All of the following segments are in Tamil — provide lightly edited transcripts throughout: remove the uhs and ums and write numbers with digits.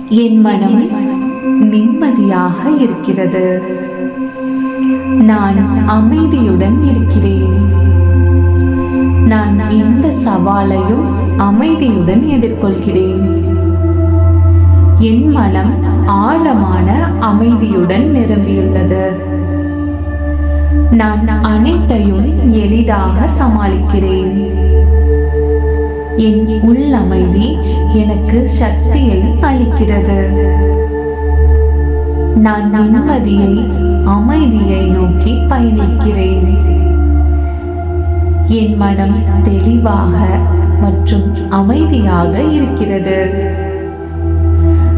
என் மனம் நிம்மதியாக இருக்கிறது. நான் அமைதியுடன் இருக்கிறேன். நான் எந்த சவாலையும் அமைதியுடன் எதிர்கொள்கிறேன். என் மனம் ஆழமான அமைதியுடன் நிரம்பியுள்ளது. நான் அனைத்தையும் எளிதாக சமாளிக்கிறேன். என் உள்ளமைதி எனக்கு சக்தியை அளிக்கிறது. நான் நிம்மதியை, அமைதியை நோக்கி பயணிக்கிறேன். என் மனம் தெளிவாக மற்றும் அமைதியாக இருக்கிறது.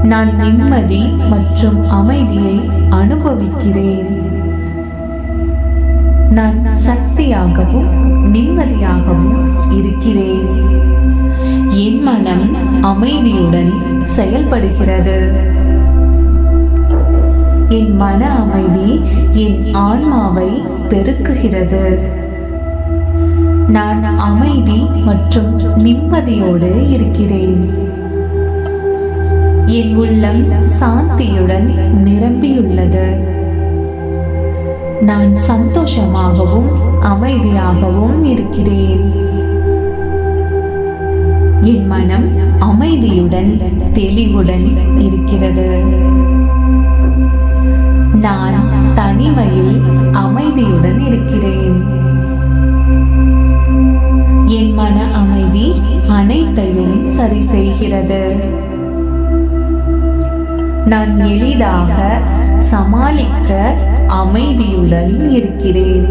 நான் நிம்மதி மற்றும் அமைதியை அனுபவிக்கிறேன். நான் சக்தியாகவும் நிம்மதியாகவும் இருக்கிறேன். என் மனம் அமைதியுடன் செயல்படுகிறது. என் மன அமைதி என் ஆன்மாவை பெருக்குகிறது. நான் அமைதி மற்றும் நிம்மதியோடு இருக்கிறேன். என் உள்ளம் சாந்தியுடன் நிரம்பியுள்ளது. நான் சந்தோஷமாகவும் அமைதியாகவும் இருக்கிறேன். என் மனம் அமைதியுடன் தெளிவுடன் இருக்கிறது. நான் தனிமையில் அமைதியுடன் இருக்கிறேன். என் மன அமைதி அனைத்தையும் சரி செய்கிறது. நான் எளிதாக சமாளிக்க அமைதியுடன் இருக்கிறேன்.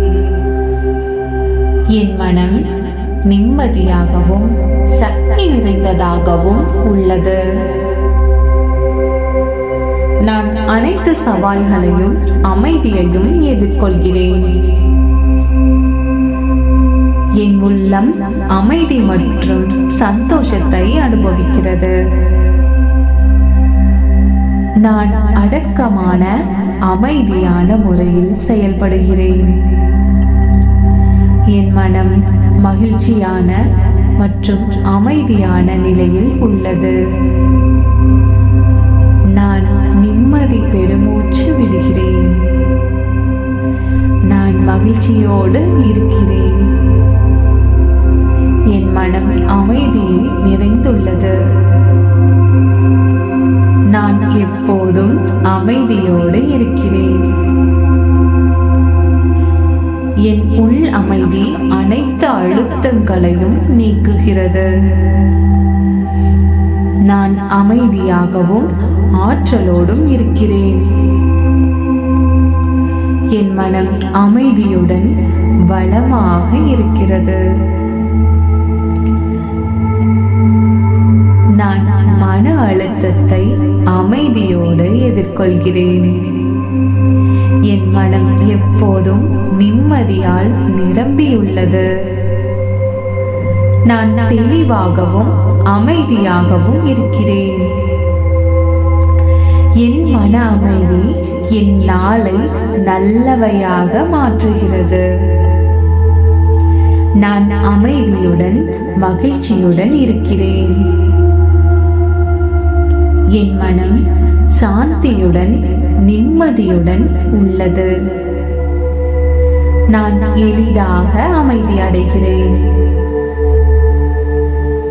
என் மனம் நிம்மதியாகவும் சக்தி நிறைந்ததாகவும் உள்ளது. நான் அனைத்து சவால்களையும் அமைதியையும் எதிர்கொள்கிறேன். என் உள்ளம் அமைதி மற்றும் சந்தோஷத்தை அனுபவிக்கிறது. நான் அடக்கமான அமைதியான முறையில் செயல்படுகிறேன். என் மனம் மகிழ்ச்சியான மற்றும் அமைதியான நிலையில் உள்ளது. நான் நிம்மதி பெருமூச்சு விடுகிறேன். நான் மகிழ்ச்சியோடு இருக்கிறேன். என் மனம் அமைதியில் நிறைந்துள்ளது. நான் எப்போதும் அமைதியோடு இருக்கிறேன். என் உள் அமைதி அனைத்து அழுத்தங்களையும் நீக்குகிறது. நான் அமைதியாகவும் ஆற்றலோடும் இருக்கிறேன். என் மனம் அமைதியுடன் வளமாக இருக்கிறது. நான் மன அழுத்தத்தை அமைதியோடு எதிர்கொள்கிறேன். என் மனம் எப்போதும் நிம்மதியால் நிரம்பியுள்ளது. நான் தெளிவாகவும் அமைதியாகவும் இருக்கிறேன். என் மன அமைதி என் நாளை நல்லவையாக மாற்றுகிறது. நான் அமைதியுடன் மகிழ்ச்சியுடன் இருக்கிறேன். என் மனம் சாந்தியுடன் நிம்மதியுடன் உள்ளது. நான் எளிதாக அமைதி அடைகிறேன்.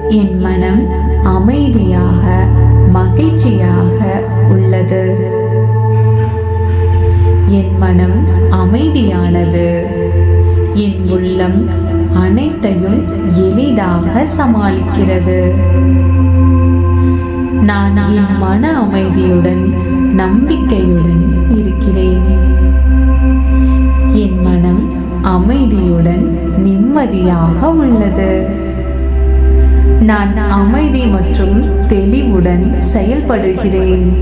என் மனம் அமைதியாக மகிழ்ச்சியாக உள்ளது. என் மனம் அமைதியானது. என் உள்ளம் அனைத்தையும் எளிதாக சமாளிக்கிறது. நான் என் மன அமைதியுடன் நம்பிக்கையுடன் இருக்கிறேன். என் மனம் அமைதியுடன் நிம்மதியாக உள்ளது. நான் அமைதி மற்றும் தெளிவுடன் செயல்படுகிறேன்.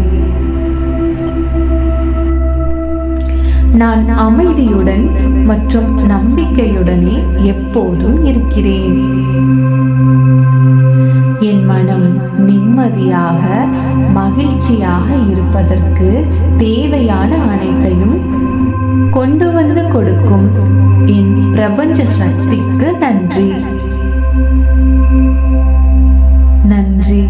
நான் அமைதியுடன் மற்றும் நம்பிக்கையுடனே எப்போதும் இருக்கிறேன். என் மனம் நிம்மதியாக மகிழ்ச்சியாக இருப்பதற்கு தேவையான அனைத்தையும் கொண்டு வந்து கொடுக்கும் என் பிரபஞ்ச சக்திக்கு நன்றி. நன்றி.